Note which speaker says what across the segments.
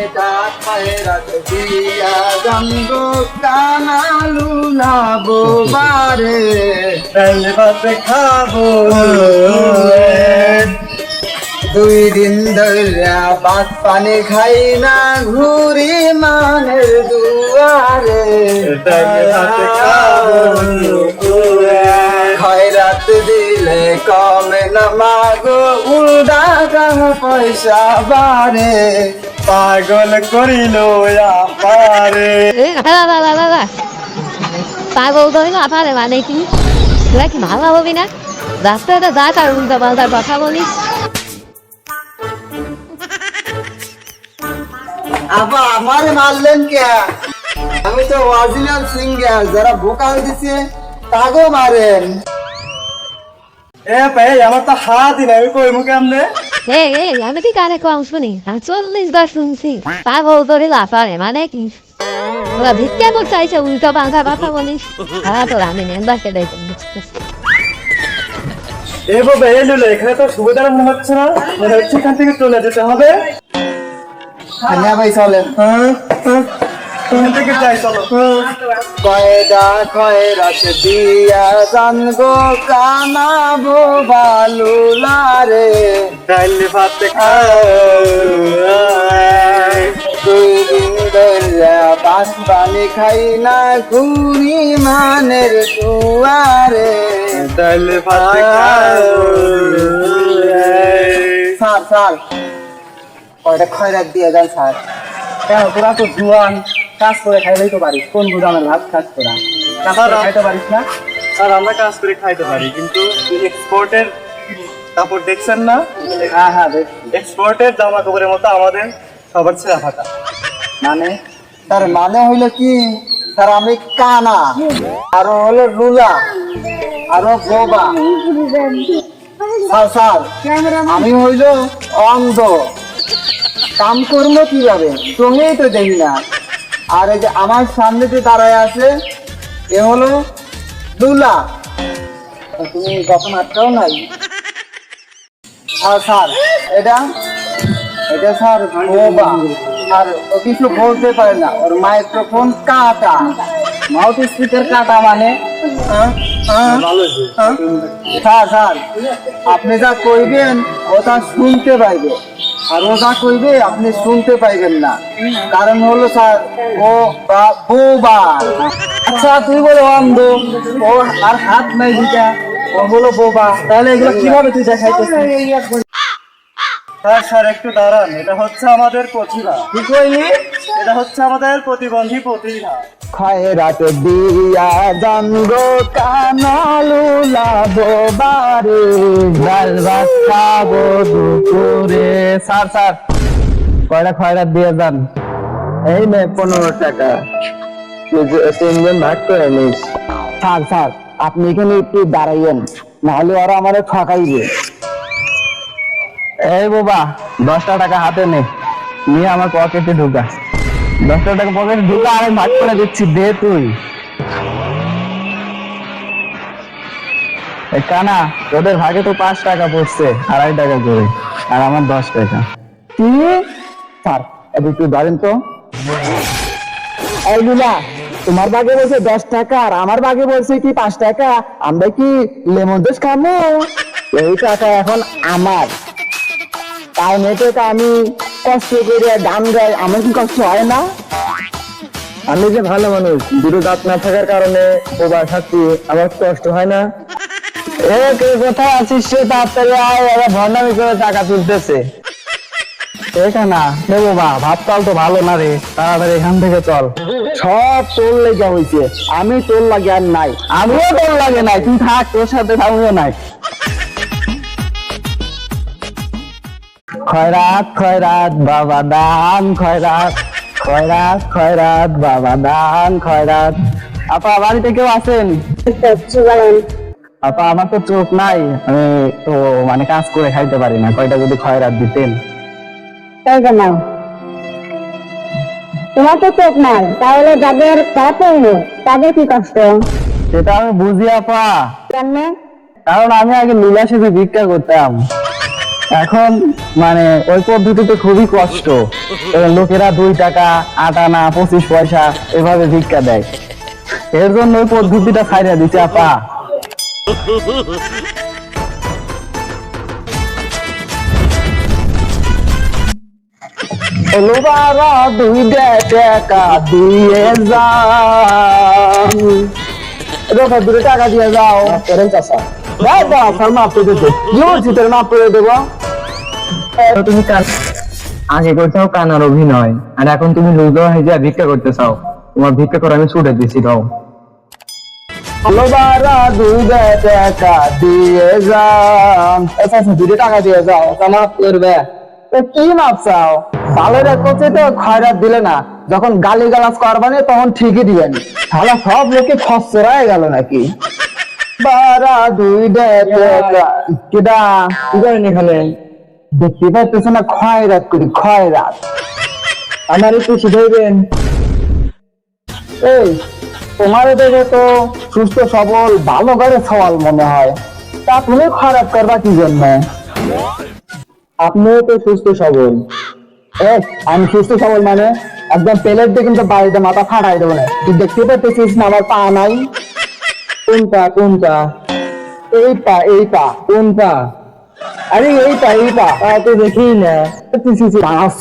Speaker 1: কয়টা খয়রাত দিয়া জানবো কানালু লাবো বারে
Speaker 2: ডাল ভাত খাবো
Speaker 1: 2 দিন ধরে ভাত পানি খাই না ঘুরি মানের দুয়ারে
Speaker 2: ডাল ভাত খাবো
Speaker 1: খয়রাত দিলে কমে না মাগো উল্টা পয়সা বারে
Speaker 2: পাগল করিল আপারে
Speaker 3: পাগল করিল আপারে মানে কি তোরা কি ভালো হবি না রাস্তাটা যা তার উল্টা পাল্টার কথা বলিস
Speaker 1: আবা আমারে মারলেন কে আমি তো অরিজিনাল সিঙ্গার যারা ভোকাল দিছে তাগো মারেন
Speaker 2: এ ভাই আমার তো হাতই নাই আমি কই মুখে আমনে
Speaker 3: আমি কি কানে কম শুনি আমি 40 বার শুনছি পাগল করিল আপারে মানে কি তোরা ভিক্ষা করতে চাইছে উল্টা পাল্টা কথা বলিস হ্যাঁ তোরা আমি মেম্বারকে দেখে
Speaker 2: এ বাবা এলো এখানে তো সুবিধা মনে হচ্ছে না মনে হচ্ছে এখান থেকে চলে যেতে হবে
Speaker 1: হানিয়া ভাই চলেন
Speaker 2: এখান থেকে যাই চলো
Speaker 1: কয়টা খয়রাত দিয়া জানগো কানাবো বালুলারে
Speaker 2: ডাল ভাত খাবো
Speaker 1: 2 দিন ধরে ভাত পানি খাই না ঘুরি মানের দুয়ারে
Speaker 2: ডাল ভাত খাবো
Speaker 1: স্যার কয়টা খয়রাত দিয়ে যান স্যার
Speaker 2: কেন তোরা তো জুয়ান কাজ করে খাইলেই তো পারিস কোন গুদামের ভাত খাস তোরা কাজ করে খাইতে পারিস না স্যার আমরা কাজ করে খাইতে পারি কিন্তু এক্সপোর্টের কাপড় দেখছেন না
Speaker 1: হ্যাঁ
Speaker 2: এক্সপোর্টের জামা কাপড়ের মতো আমাদের সবার ছেঁড়া ফাটা
Speaker 1: মানে তার মানে হইলো কি স্যার আমি কানা আরো হলো রুলা আরো বোবা স্যার আমি হইল অন্ধ কাম করবো কিভাবে সঙ্গেই তো দেখি না আর এই যে আমার সামনে যে দাঁড়ায় আছে এ হলো দুলা তুমি যখন আটকাও নাই স্যার এটা স্যার বোবা আর ও কিছু বলতে পারে না ওর মাইক্রোফোন কাটা মাউথ স্পিকার কাটা মানে স্যার আপনি যা কইবেন ও তা শুনতে পাইবে আর ও যা কইবে আপনি শুনতে পাইবেন না কারণ হলো স্যার ও বোবা আচ্ছা তুই বলে অন্ধ ও আর হাত নাই দিকা ও হলো বোবা তাহলে এগুলো কিভাবে তুই দেখাইতেছিস
Speaker 2: স্যার একটু দাঁড়ান এটা হচ্ছে আমাদের প্রতিভা
Speaker 1: কি কইলি
Speaker 2: এটা হচ্ছে আমাদের প্রতিবন্ধী প্রতিভা
Speaker 1: খয়রাত দিয়া জানগো কানালু লাবো বারে ডাল ভাত খাবো দুপুরে স্যার কয়টা খয়রাত দিয়ে যান এই নে 15 টাকা 3 জন ভাগ করে নিস স্যার আপনি এখানে একটু দাঁড়াইয়েন নাহলে ওরা আমারে ঠকাইবে এই বাবা 10 টাকা হাতে নে নিয়ে আমার পকেটে ঢুকা 10 টাকা পকেটে ঢুকা আর ভাগ করে দিচ্ছি দে তুই কানা তোদের ভাগে তো 5 টাকা পড়ছে 2.5 টাকা করে আর আমার 10 টাকা কি স্যার একটু ধরেন তো এই দুলা তোমার ভাগে বলছে 10 টাকা আর আমার ভাগে বলছে কি 5 টাকা আমরা কি লেমন জুস খাবো এই টাকা এখন আমার তাই মেয়েকে আমি কষ্ট করে গান গাই আমার কি কষ্ট হয় না আমি যে ভালো মানুষ দুটো দাঁত না থাকার কারণে ওবার থাকছি আমার কষ্ট হয় না কোথায় আছিস সে তাড়াতাড়ি আয় ওরা ভণ্ডামি করে টাকা তুলতেছে না হে বাবা ভাবতাল তো ভালো না রে তাড়াতাড়ি এখান থেকে চল সব তোর লেগে হয়েছে আমি তোর লাগে আর নাই আমিও তোর লাগে নাই তুই থাক তোর সাথে আমিও নাই খয়রাত বাবা দান খয়রাত বাবা দান খয়রাত আপা বাড়িতে কেউ আছেন আপা আমার তো চোখ নাই আমি তো মানে কাজ করে খাইতে পারি না কয়টা যদি খয়রাত দিতেন
Speaker 4: তোমার তো চোখ নাই তাহলে যাদের তাদের কি কষ্ট
Speaker 1: সেটা আমি বুঝি আপা
Speaker 4: কেন
Speaker 1: কারণ আমি আগে লীলা সেজে ভিক্ষা করতাম এখন মানে ওই পদ্ধতিতে খুবই কষ্ট। লোকেরা 2 টাকা 8 আনা 25 পয়সা এভাবে ভিক্ষা দেয়, এর জন্য ওই পদ্ধতিটা ছাইড়া দিচ্ছে আপা। লোবারা 2 টাকা দিয়ে যাও, 2 টাকা দিয়ে যাও করেন চাষা। মাফ করে দেবো, কি বলছি তোর মাফ করে দেবো। তুমি আগে করতেও কানার অভিনয়, আর এখন তুমি লুজো হয়ে যা ভিক্ষা করতে চাও। তোমার ভিক্ষা করে আমি ছুটে দিছি, দাও। লোবারা 2 টাকা দিয়ে যাও, 2 টাকা দিয়ে যাও, মাফ করবে। কি মাপ চাও? ভালো করছে তো খয়রাত দিলে না, যখন গালি গালাজ করবানে তখন ঠিকই দিবেন। তাহলে সব লোকে খসড়ায় গেল নাকি? বারা 2 টাকা কেডা কি করেন এখানে? দেখতে পাচ্ছ না খয়রাত করি, খয়রাত। আমার একটু শিখাইবেন। এই তোমার দেখে তো সুস্থ সবল ভালো করে সওয়াল মনে হয়, তা তুমি খয়রাত করবা কি জন্য? আপনিও তো সুস্থ সবল। আমি সুস্থ সবল মানে একদম প্লেট দিয়ে কিন্তু বাড়িতে মাথা ফাটাই দেবো না। তুই দেখতে পাচ্ছিস না আমার পা নাই? কোনটা কোনটা? এই পা কোন পা? আরে এই পা তো দেখি না।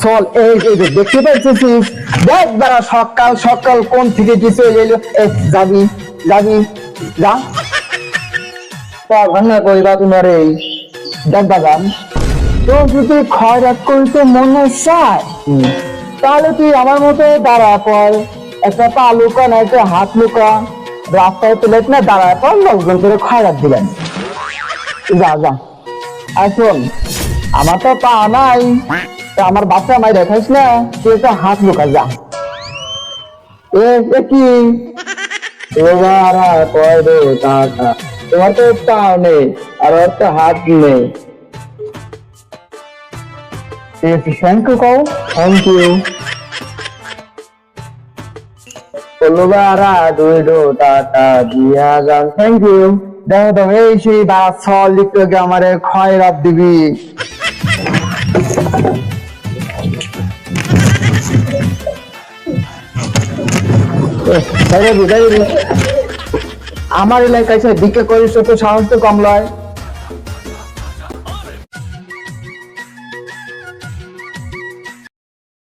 Speaker 1: চল এই দেখতে পাচ্ছিস, দেখ বেড়া সকাল সকাল কোন থেকে কিছু এলো। যাবি যাবি যা, ভাঙা কইবা তোমার এই দেখ বাগান। তো যদি খয়রাত করতে মনে চায় তাহলে তুই আমার মতো দাঁড়া পর, একটা পা লুকা না একটা হাত লুকা, রাস্তায় প্লেট না দাঁড়ায় পর, লোকজন করে খয়রাত দিবেন। যা যা। এখন আমার তো পা নাই, তা আমার বাচ্চা মাই দেখাইস না, তুই একটা হাত লুকা যা। কি এবার কয় রে টাকা, তোমার তো পা নেই আর ওর তো হাত নেই। থ্যাংক ইউ কও, থ্যাংক ইউ। লোবারা 2 টাকা দিয়া যান, থ্যাংক ইউ। দেখো তো এই সেই বাস লিখতে গিয়ে আমার খয়রাত দিবি। আমার এলাকায় ভিক্ষা করিস তো সাহস তো কম লয়।